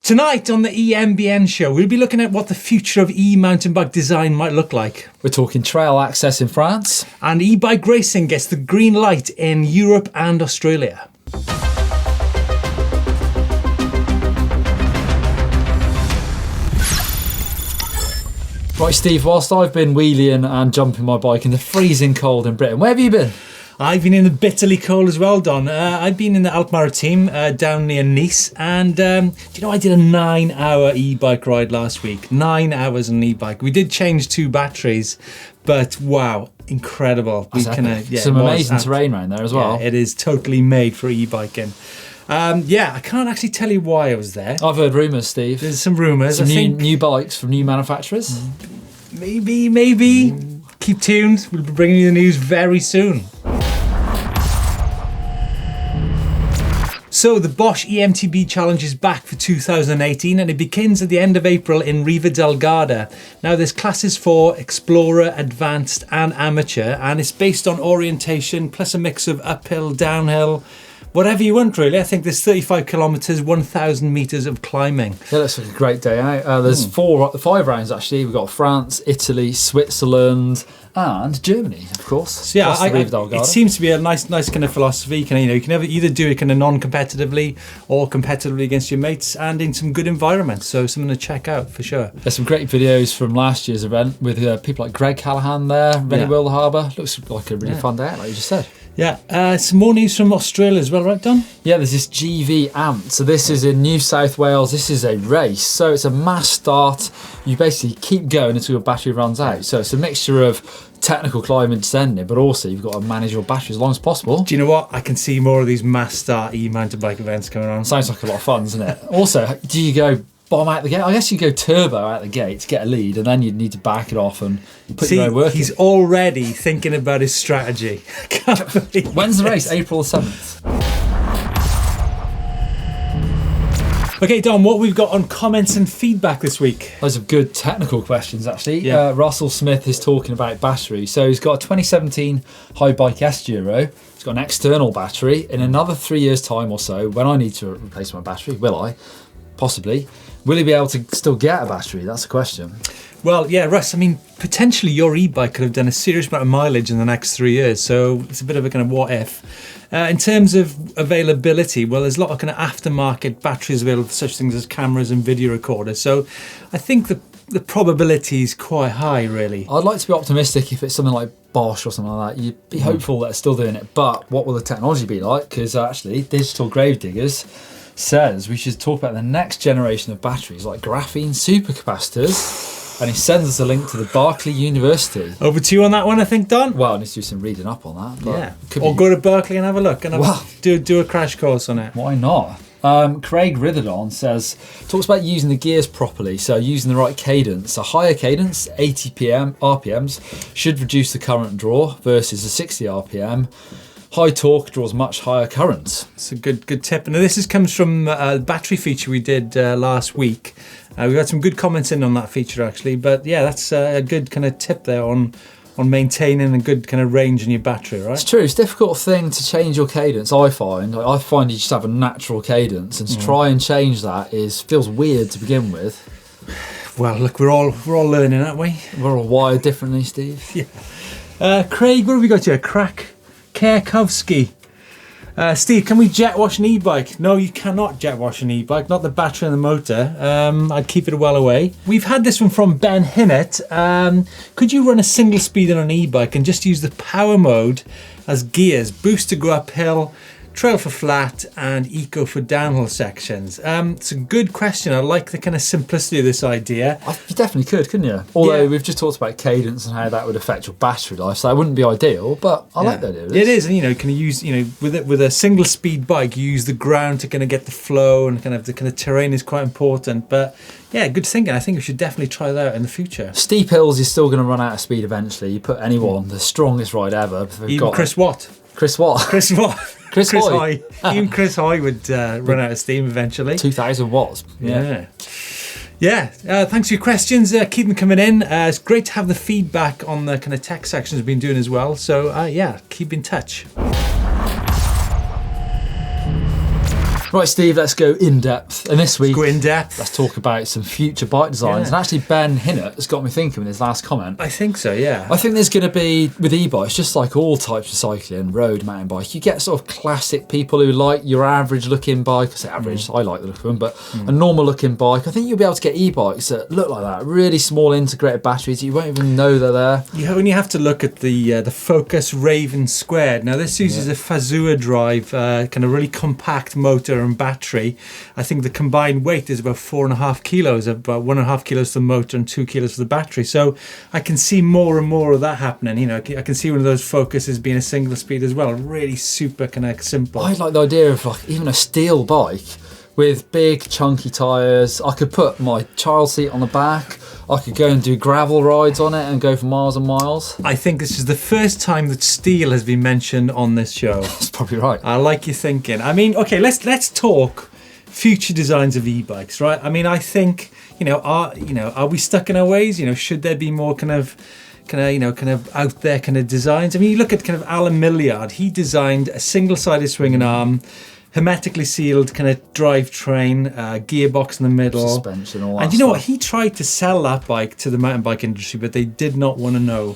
Tonight on the EMBN show, we'll be looking at what the future of e-mountain bike design might look like. We're talking trail access in France. And e-bike racing gets the green light in Europe and Australia. Right, Steve, whilst I've been wheeling and jumping my bike in the freezing cold in Britain, where have you been? I've been in the bitterly cold as well, Don. I've been in the Alpes-Maritimes down near Nice, and do you know I did a 9-hour e-bike ride last week. 9 hours on an e-bike. We did change 2 batteries, but wow, incredible. Some amazing terrain around there as well. Yeah, it is totally made for e-biking. I can't actually tell you why I was there. I've heard rumours, Steve. There's some rumours. Some new bikes from new manufacturers. Maybe. Keep tuned. We'll be bringing you the news very soon. So the Bosch eMTB Challenge is back for 2018 and it begins at the end of April in Riva del Garda. Now there's classes for Explorer, Advanced and Amateur, and it's based on orientation plus a mix of uphill, downhill, whatever you want really. I think there's 35 kilometres, 1,000 metres of climbing. Yeah, that's a great day out. There's 5 rounds actually. We've got France, Italy, Switzerland and Germany, of course. So yeah, it seems to be a nice kind of philosophy. You can either do it kind of non-competitively or competitively against your mates and in some good environments. So something to check out for sure. There's some great videos from last year's event with people like Greg Callahan there, Rennie Will Harbour. Looks like a really fun day out, like you just said. Yeah, some more news from Australia as well, right, Don? Yeah, there's this GV AMP. So this is in New South Wales. This is a race. So it's a mass start. You basically keep going until your battery runs out. So it's a mixture of technical climbing, descending, but also you've got to manage your battery as long as possible. Do you know what? I can see more of these mass start e-mountain bike events going on. Sounds like a lot of fun, doesn't it? Also, do you go bomb out the gate? I guess you go turbo out the gate to get a lead, and then you'd need to back it off and put your own work in. He's already thinking about his strategy. When's the race? April 7th. Okay, Don, what we've got on comments and feedback this week? Loads of good technical questions, actually. Yeah. Russell Smith is talking about battery. So he's got a 2017 High Bike S-Duro. He's got an external battery. In another 3 years' time or so, when I need to replace my battery, will I? Possibly. Will he be able to still get a battery? That's the question. Well, yeah, Russ, I mean, potentially your e-bike could have done a serious amount of mileage in the next 3 years. So it's a bit of a kind of what if. In terms of availability, well, there's a lot of kind of aftermarket batteries available for such things as cameras and video recorders. So I think the probability is quite high, really. I'd like to be optimistic if it's something like Bosch or something like that. You'd be hopeful that it's still doing it. But what will the technology be like? Because actually, Digital Gravediggers says we should talk about the next generation of batteries like graphene supercapacitors. And he sends us a link to the Berkeley University. Over to you on that one, I think, Don. Well, I need to do some reading up on that. But or go to Berkeley and have a look and do a crash course on it. Why not? Craig Ritherton talks about using the gears properly, so using the right cadence. A higher cadence, 80 RPMs, should reduce the current draw versus a 60 RPM. High torque draws much higher currents. It's a good tip. And this comes from a battery feature we did last week. We've had some good comments in on that feature actually, but yeah, that's a good kind of tip there on maintaining a good kind of range in your battery, right? It's true. It's a difficult thing to change your cadence. I find you just have a natural cadence, and to try and change that feels weird to begin with. Well, look, we're all learning, aren't we? We're all wired differently, Steve. Yeah. Craig, what have we got here? Krakowski. Steve, can we jet wash an e-bike? No, you cannot jet wash an e-bike, not the battery and the motor. I'd keep it well away. We've had this one from Ben Hinnett. Could you run a single speed on an e-bike and just use the power mode as gears, boost to go uphill, trail for flat and eco for downhill sections? It's a good question. I like the kind of simplicity of this idea. You definitely could, couldn't you? Although we've just talked about cadence and how that would affect your battery life, so that wouldn't be ideal, but I like the idea of this. It is, and can you use, with a single speed bike, you use the ground to kind of get the flow, and the kind of terrain is quite important. But yeah, good thinking. I think we should definitely try that out in the future. Steep hills is still going to run out of speed eventually. You put anyone, the strongest ride ever. Even Chris Watt. Chris what? Chris what? Chris Hoy. Even Chris Hoy would run out of steam eventually. 2,000 watts. Yeah. Thanks for your questions. Keep them coming in. It's great to have the feedback on the kind of tech sections we've been doing as well. So keep in touch. Right, Steve, let's go in depth. And this week, Go in depth. let's talk about some future bike designs. Yeah. And actually, Ben Hinnett has got me thinking with his last comment. I think so, yeah. I think there's going to be, with e-bikes, just like all types of cycling, road, mountain bike, you get sort of classic people who like your average looking bike. I say average, I like the look of them, but a normal looking bike. I think you'll be able to get e-bikes that look like that, really small integrated batteries. You won't even know they're there. You only have to look at the Focus Raven Squared. Now this uses a Fazua drive, kind of really compact motor and battery. I think the combined weight is about 4.5 kilos, about 1.5 kilos for the motor and 2 kilos for the battery. So I can see more and more of that happening. You know, I can see one of those Focuses being a single speed as well, really super kind of simple. I like the idea of like even a steel bike with big chunky tyres. I could put my child seat on the back. I could go and do gravel rides on it and go for miles and miles. I think this is the first time that steel has been mentioned on this show. That's probably right. I like your thinking. I mean, okay, let's talk future designs of e-bikes, right? I mean, I think, are we stuck in our ways? You know, should there be more kind of out there kind of designs? I mean, you look at kind of Alan Milliard. He designed a single-sided swinging arm, hermetically sealed kind of drivetrain, gearbox in the middle, suspension, all that. And you know what? He tried to sell that bike to the mountain bike industry, but they did not want to know.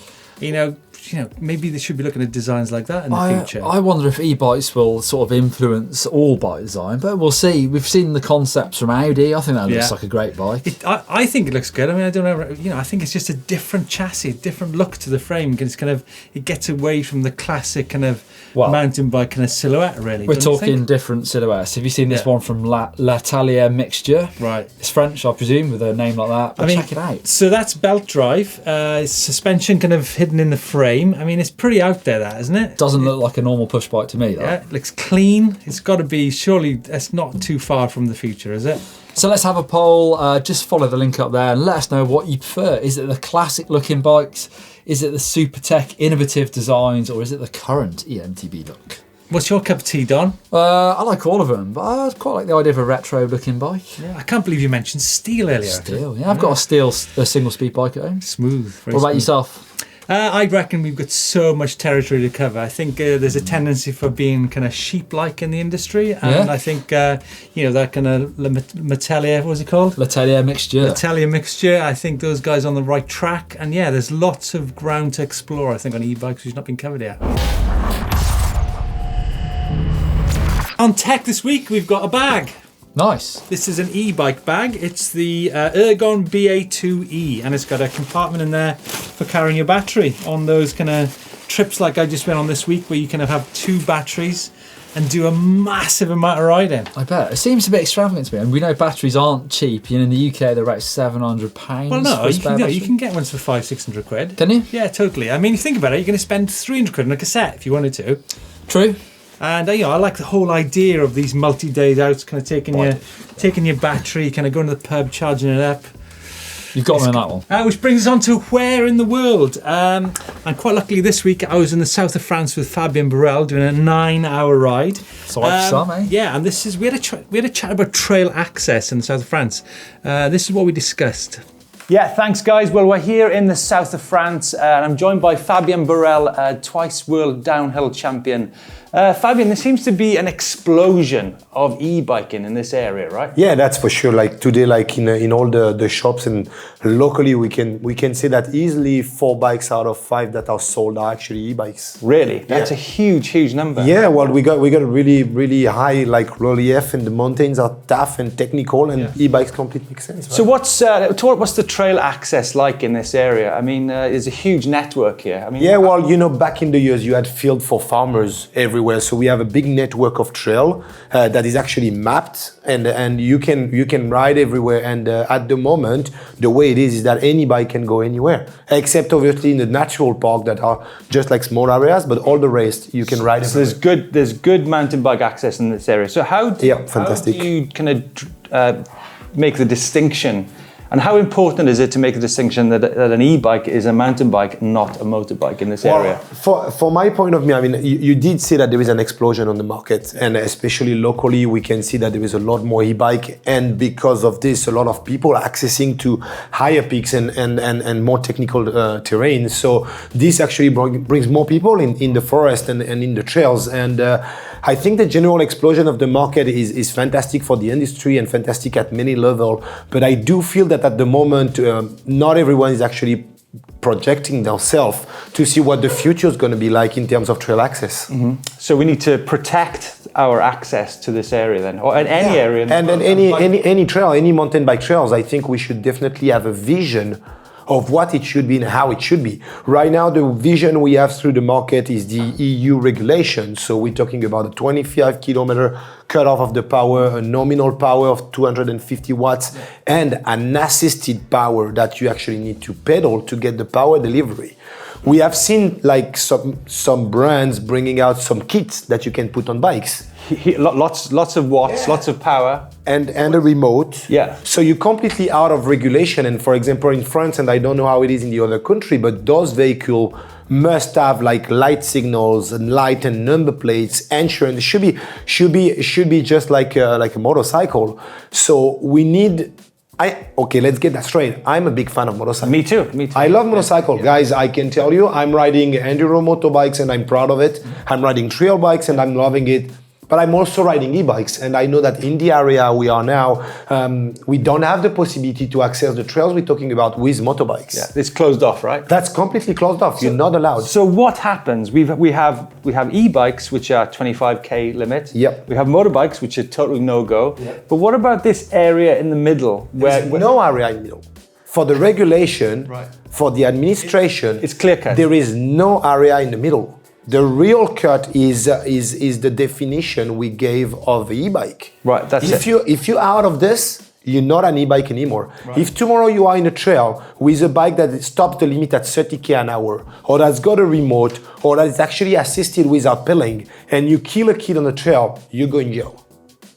Maybe they should be looking at designs like that in the future. I wonder if e-bikes will sort of influence all bike design, but we'll see. We've seen the concepts from Audi. I think that looks like a great bike. I think it looks good. I mean, I don't know. I think it's just a different chassis, a different look to the frame. It's kind of, it gets away from the classic kind of mountain bike kind of silhouette. Really, we're talking different silhouettes. Have you seen this one from L'Atelier Mixture? Right, it's French, I presume, with a name like that. But check it out. So that's belt drive, suspension kind of hidden in the frame. I mean, it's pretty out there, that, isn't it? Doesn't look like a normal push bike to me, though. Yeah, it looks clean. It's got to be, surely that's not too far from the future, is it? So let's have a poll. Just follow the link up there and let us know what you prefer. Is it the classic looking bikes? Is it the super tech innovative designs? Or is it the current eMTB look? What's your cup of tea, Don? I like all of them, but I quite like the idea of a retro looking bike. Yeah, I can't believe you mentioned steel earlier. Steel, yeah. I've got a single speed bike at home. Smooth. What about yourself? I reckon we've got so much territory to cover. I think there's a tendency for being kind of sheep-like in the industry, and I think that kind of L'Atelier, what was it called? L'Atelier Mixture. L'Atelier Mixture. I think those guys are on the right track, and there's lots of ground to explore. I think on e-bikes, which has not been covered yet. On tech this week, we've got a bag. Nice. This is an e-bike bag. It's the Ergon BA2E, and it's got a compartment in there for carrying your battery on those kind of trips like I just went on this week, where you kind of have 2 batteries and do a massive amount of riding. I bet. It seems a bit extravagant to me, and we know batteries aren't cheap. In the UK, they're about £700. Well, no, you can get ones for 500-600 quid. Can you? Yeah, totally. I mean, you think about it, you're going to spend 300 quid on a cassette if you wanted to. True. And I like the whole idea of these multi-days out, kind of taking your battery, kind of going to the pub, charging it up. You've got me on that one. Which brings us on to where in the world. And quite luckily this week I was in the south of France with Fabien Barel doing a 9-hour ride. So some, eh? Yeah, and we had a chat about trail access in the south of France. This is what we discussed. Yeah, thanks guys. Well, we're here in the south of France, and I'm joined by Fabien Barel, twice world downhill champion. Fabien, there seems to be an explosion of e-biking in this area, right? Yeah, that's for sure. Like today, like in all the shops and locally, we can say that easily 4 bikes out of 5 that are sold are actually e-bikes. Really? That's a huge number. Yeah, well, we got a really high like relief, and the mountains are tough and technical, and e-bikes completely make sense. Right? So what's the trail access like in this area? I mean, there's a huge network here. I mean, back in the years, you had field for farmers everywhere. So we have a big network of trail that is actually mapped, and you can ride everywhere. And at the moment, the way it is that any bike can go anywhere, except obviously in the natural park that are just like small areas. But all the rest you can ride. So there's good mountain bike access in this area. So how do you kind of make the distinction? And how important is it to make the distinction that an e-bike is a mountain bike, not a motorbike in this area? For my point of view, I mean, you did see that there is an explosion on the market, and especially locally, we can see that there is a lot more e-bike, and because of this, a lot of people are accessing to higher peaks and more technical terrain. So this actually brings more people in the forest and in the trails, and I think the general explosion of the market is fantastic for the industry and fantastic at many levels. But I do feel that at the moment, not everyone is actually projecting themselves to see what the future is going to be like in terms of trail access. So we need to protect our access to this area then, or in any area. And then any trail, any mountain bike trails, I think we should definitely have a vision of what it should be and how it should be. Right now, the vision we have through the market is the EU regulation. So we're talking about a 25 kilometer cutoff of the power, a nominal power of 250 watts, and an assisted power that you actually need to pedal to get the power delivery. We have seen like some brands bringing out some kits that you can put on bikes. Lots of watts, lots of power. And a remote. Yeah. So you're completely out of regulation. And for example, in France, and I don't know how it is in the other country, but those vehicles must have like light signals and light and number plates, insurance. It should be just like a motorcycle. So we need. Okay, let's get that straight. I'm a big fan of motorcycles. Me too. I love motorcycles. Guys, I can tell you, I'm riding enduro motorbikes and I'm proud of it. I'm riding trail bikes and I'm loving it. But I'm also riding e-bikes, and I know that in the area we are now, we don't have the possibility to access the trails we're talking about with motorbikes. Yeah, it's closed off, right? That's completely closed off. You're not allowed. So what happens? We have e-bikes which are 25k limit. Yep. We have motorbikes which are totally no go. Yep. But what about this area in the middle? There's no area in the middle. For the regulation, for the administration, it's clear cut. There is no area in the middle. The real cut is the definition we gave of the e-bike. Right, that's it. If you're out of this, you're not an e-bike anymore. Right. If tomorrow you are in a trail with a bike that stops the limit at 30k an hour, or that's got a remote, or that is actually assisted without pedaling, and you kill a kid on the trail, you go in jail.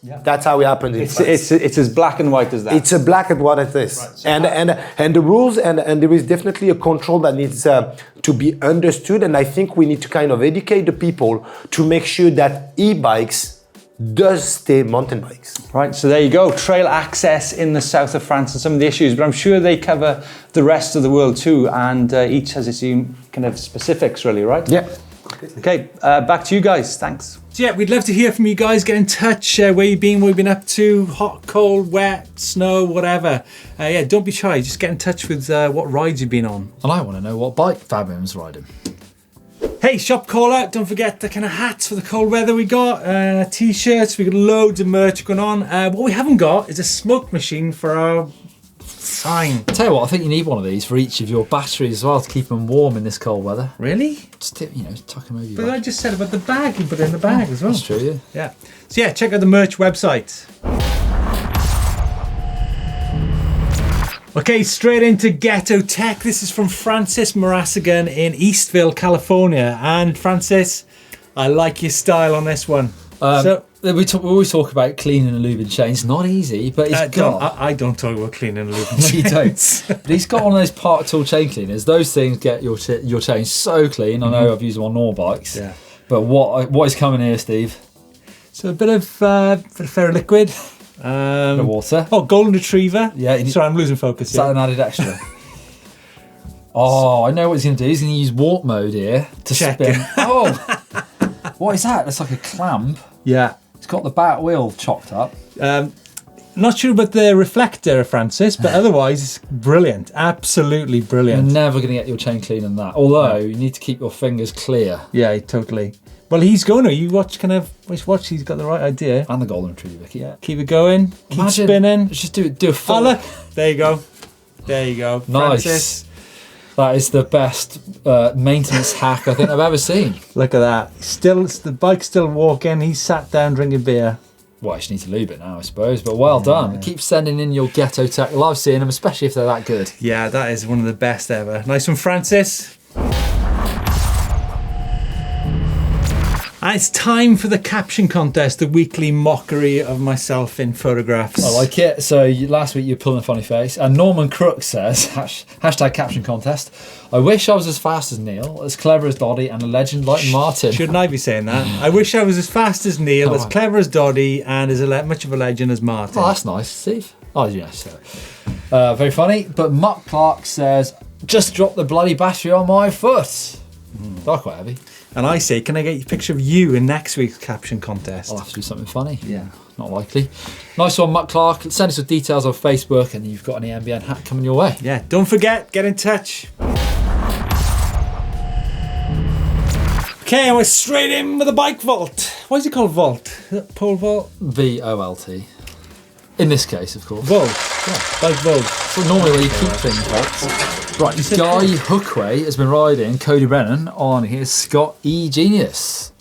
Yeah. That's how it happens in France. It's as black and white as that. It's a black and white as this. Right. So and the rules and there is definitely a control that needs to be understood, and I think we need to kind of educate the people to make sure that e-bikes does stay mountain bikes. Right, so there you go, trail access in the south of France and some of the issues, but I'm sure they cover the rest of the world too, and each has its own kind of specifics really, right? Yeah. Okay, back to you guys, thanks. So yeah, we'd love to hear from you guys. Get in touch, where you've been, what you've been up to, hot, cold, wet, snow, whatever. Yeah, don't be shy, just get in touch with what rides you've been on. And I want to know what bike Fabien's riding. Hey, shop call out, don't forget the kind of hats for the cold weather we got, t-shirts, we got loads of merch going on. What we haven't got is a smoke machine for our sign. Tell you what, I think you need one of these for each of your batteries as well to keep them warm in this cold weather. Really? Just tuck them over your But back. I just said about the bag, you put it in the bag as well. That's true, yeah. Yeah. So yeah, check out the merch website. Okay, straight into Ghetto Tech. This is from Francis Marasigan in Eastville, California. And Francis, I like your style on this one. We always talk about cleaning and lubing chains. Not easy, but I don't talk about cleaning and lubing chains. You don't. But he's got one of those part tool chain cleaners. Those things get your chain so clean. I know I've used them on normal bikes. Yeah. But what is coming here, Steve? So a bit of ferroliquid. Bit of water. Oh, golden retriever. Yeah. Sorry, I'm losing focus. Is that an added extra? I know what he's going to do. He's going to use warp mode here to Check. spin. Oh, what is that? That's like a clamp. Yeah. It's got the back wheel chopped up. Not sure about the reflector, Francis, but otherwise it's brilliant. Absolutely brilliant. You're never going to get your chain clean on that. Although you need to keep your fingers clear. Yeah, totally. Well, he's going to. You watch watch. He's got the right idea. And the golden retriever. Yeah. Keep it going. Keep Imagine, spinning. Just do a full. Oh, look. There you go. There you go. Nice. Francis. That is the best maintenance hack I think I've ever seen. Look at that. The bike's still walking. He's sat down drinking beer. Well, I just need to lube it now, I suppose. But well done. Keep sending in your Ghetto Tech. Love seeing them, especially if they're that good. Yeah, that is one of the best ever. Nice one, Francis. And it's time for the Caption contest, the weekly mockery of myself in photographs. I like it. So last week you were pulling a funny face. And Norman Crook says, hashtag Caption contest. I wish I was as fast as Neil, as clever as Doddy, and a legend like Martin. Shouldn't I be saying that? I wish I was as fast as Neil, as clever as Doddy, and as much of a legend as Martin. Oh, that's nice, Steve. Oh, yes. Very funny. But Muck Clark says, just drop the bloody battery on my foot. They're quite heavy. And I say, can I get a picture of you in next week's caption contest? I'll have to do something funny. Yeah. Not likely. Nice one, Matt Clark. Send us your details on Facebook and you've got an EMBN hat coming your way. Yeah, don't forget, get in touch. Okay, and we're straight in with the bike vault. Why is it called vault? Is it pole vault? VOLT. In this case, of course. Vault. Yeah, bike vault. So normally where you keep things, vaults. Right, Guy Hookway has been riding Cody Brennan on his Scott E Genius.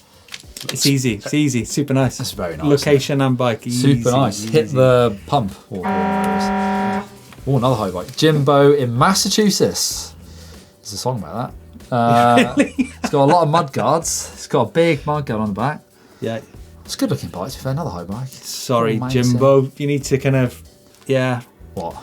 It's easy. It's easy. Super nice. That's very nice. Location and bike. Easy, Super nice. easy. Hit the pump. Oh, another high bike. Jimbo in Massachusetts. There's a song about that. Really? It's got a lot of mud guards. It's got a big mud guard on the back. Yeah. It's a good looking bike, to be fair. Another high bike. Sorry, Amazing. Jimbo. You need to kind of, yeah. What?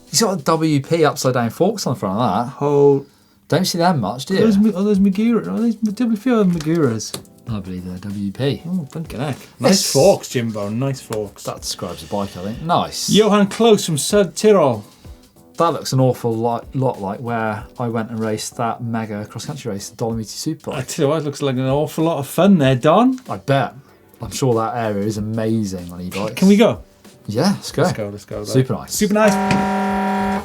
He's got a WP upside down forks on the front of that. Oh, Don't see them much, do you? those Magura. Are those WP or Maguras? I believe they're WP. Oh, blinking heck. Nice forks, Jimbo. Nice forks. That describes the bike, I think. Nice. Johan Close from Sud Tirol. That looks an awful lot like where I went and raced that mega cross-country race, the Dolomiti Superbike. I tell you what, it looks like an awful lot of fun there, Don. I bet. I'm sure that area is amazing on e-bikes. Can we go? Yeah, let's go. Let's go. Super nice. Super nice.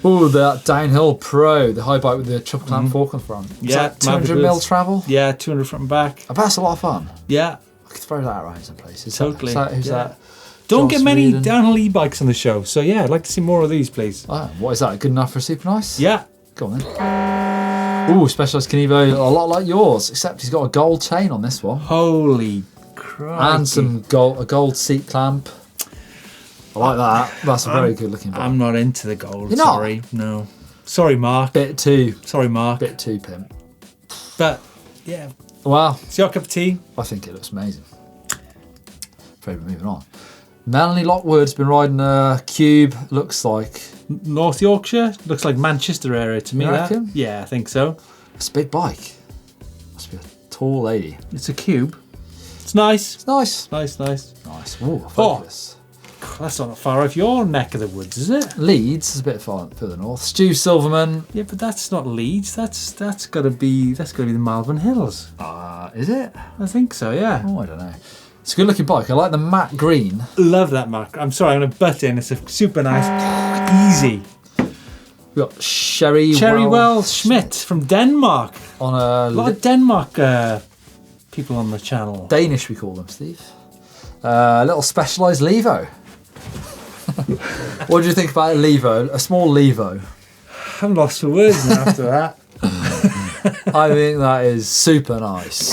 Oh, that Downhill Pro, the high bike with the triple clamp fork on the front. Is Yeah, that 200 mil travel? Yeah, 200 front and back. I bet that's a lot of fun. Yeah, I could throw that around some places. Totally. Who's Yeah. that? don't Joss get many Whedon. downhill e-bikes on the show. So yeah, I'd like to see more of these, please. Oh, what is that? Good enough for a Super Nice? Yeah. Go on then. Ooh, Specialized Canevo, a lot like yours, except he's got a gold chain on this one. Holy Christ. And a gold seat clamp. I like that. That's a very good looking bike. I'm not into the gold. You're not? Sorry. No. Sorry, Mark. Bit too pimp. But yeah, Well, it's your cup of tea. I think it looks amazing. Afraid we're moving on. Melanie Lockwood's been riding a Cube, looks like. North Yorkshire. Looks like Manchester area to me. You That. reckon? Yeah, I think so. It's a big bike. Must be a tall lady. It's a cube. It's nice. It's nice. Nice. Nice. Ooh, focus. That's not far off your neck of the woods, is it? Leeds is a bit further north. Stu Silverman. Yeah, but that's not Leeds. That's gotta be the Malvern Hills. Is it? I think so. Yeah. Oh, I don't know. It's a good looking bike. I like the matte green. Love that, Mark. I'm sorry, I'm gonna butt in. It's a super nice, easy. We've got Sherry Wells Schmidt from Denmark. on A lot of Denmark people on the channel. Danish, we call them, Steve. A little Specialized Levo. What do you think about a Levo? A small Levo. I'm lost for words now after that. I think that is super nice.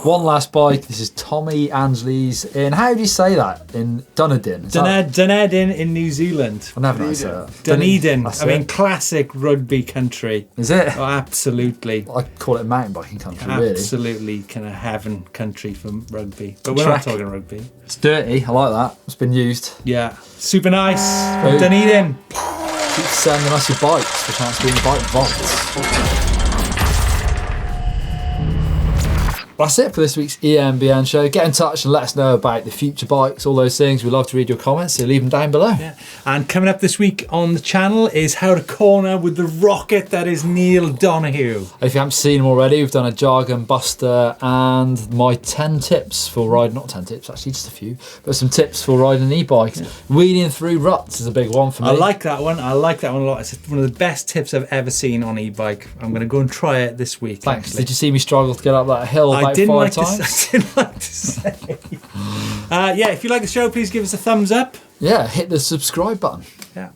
One last bike. This is Tommy Ansley's in, how do you say that? In Dunedin. Is that- Dunedin in New Zealand. I never know how to say that. Dunedin. That's I mean, it. classic rugby country. Is it? Oh, absolutely. I call it mountain biking country, really. Absolutely kind of heaven country for rugby. But we're Track. not talking rugby. It's dirty. I like that. It's been used. Yeah. Super nice. Very- Dunedin. Keep sending us your bikes for a chance to be in the bike vault. That's it for this week's EMBN show. Get in touch and let us know about the future bikes, all those things. We love to read your comments, so leave them down below. Yeah. And coming up this week on the channel is how to corner with the rocket that is Neil Donahue. If you haven't seen them already, we've done a jargon buster and my 10 tips for riding, not 10 tips, actually just a few, but some tips for riding an e-bike. Yeah. Weeding through ruts is a big one for me. I like that one. I like that one a lot. It's one of the best tips I've ever seen on e-bike. I'm going to go and try it this week. Thanks. Actually. Did you see me struggle to get up that hill about 5 times? I didn't like to say. Yeah, if you like the show, please give us a thumbs up. Yeah, hit the subscribe button. Yeah.